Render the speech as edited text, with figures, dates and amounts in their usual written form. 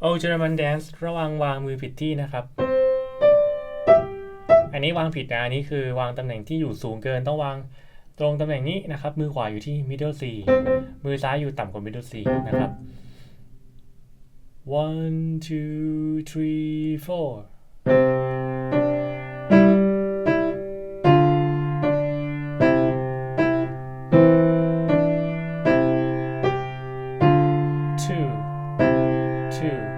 โอเจอร์มันแดนซ์ระวังวางมือผิดที่นะครับอันนี้วางผิดนะอันนี้คือวางตำแหน่งที่อยู่สูงเกินต้องวางตรงตำแหน่งนี้นะครับมือขวาอยู่ที่ middle C มือซ้ายอยู่ต่ำกว่า middle C นะครับ one two three four two two